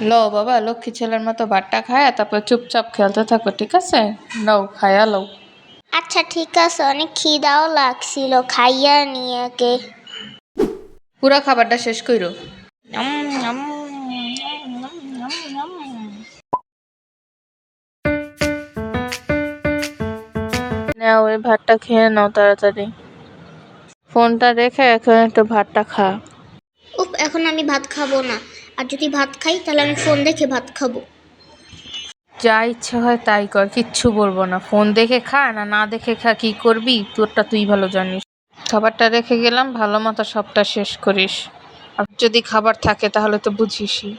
লো বাবা, লক্ষ্মী ছেলের মতো ভাতটা খায়া তারপর চুপচাপ খেলতে থাকো, ঠিক আছে? নাও খায়া লও। আচ্ছা ঠিক আছে, অনেক খিদাও লাগছিল, খাইয়া নিয়ে কে। পুরা খাবারটা শেষ কইরো। নাও ওই ভাতটা খেয়ে নাও তাড়াতাড়ি। ফোনটা রেখে এখন একটু ভাতটা খা। উফ, এখন আমি ভাত খাবো না। আর যদি ভাত খাই তাহলে আমি ফোন দেখে ভাত খাবো। যা ইচ্ছে হয় তাই কর, কিচ্ছু বলবো না। ফোন দেখে খা না না দেখে খা, কি করবি তোরটা তুই ভালো জানিস। খাবারটা রেখে গেলাম, ভালো মতো সবটা শেষ করিস। আর যদি খাবার থাকে তাহলে তো বুঝিসই।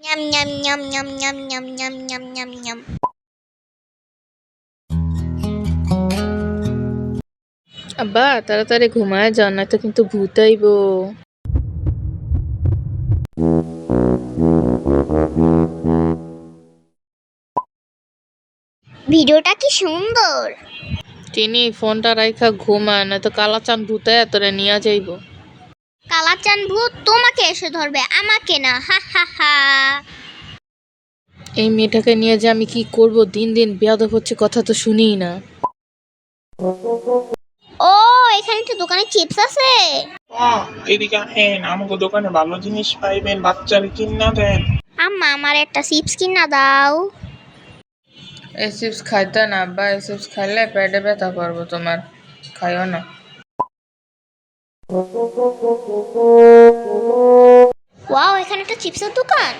ஞம் ஞம் ஞம் ஞம் ஞம் ஞம் ஞம் ஞம் ஞம் ஞம்। আব্বা তাড়াতাড়ি ঘুমায় যাও, না তো কিন্তু ভূত আইব। ভিডিওটা কি সুন্দর। তিনি ফোনটা রাইখা ঘুমায়, না তো কালাচান ভূতায় তোরে নিয়ে যাইব। কালাচান ভূত তোমাকে এসে ধরবে, আমাকে না, হা হা হা। এই মেয়েটাকে নিয়ে যে আমি কি করব, দিন দিন বেয়াদব হচ্ছে, কথা তো শুনিই না। ও, এখানে তো দোকানে চিপস আছে। এদিকে আসেন, আমাকে দোকানে ভালো জিনিস পাইবেন, বাচ্চার কিনা দেন। আম্মা, আমার একটা চিপস কিনা দাও। এই চিপস খাইতে না আব্বা, এই চিপস খাইলে পেটে ব্যথা করবো তোমার, খাইও না। ওয়াও, এখানে একটা চিপসের দোকান।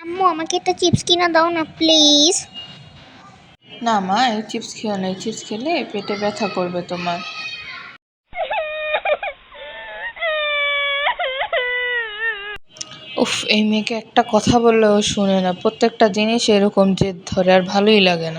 আম্মু, আমাকে একটা চিপস কিনা দাও না প্লিজ। না মা, এই চিপস খেও না, এই চিপস খেলে পেটে ব্যথা করবে তোমার। উফ, এই মেয়েকে একটা কথা বললেও শুনে না, প্রত্যেকটা জিনিস এরকম জেদ ধরে, আর ভালোই লাগে না।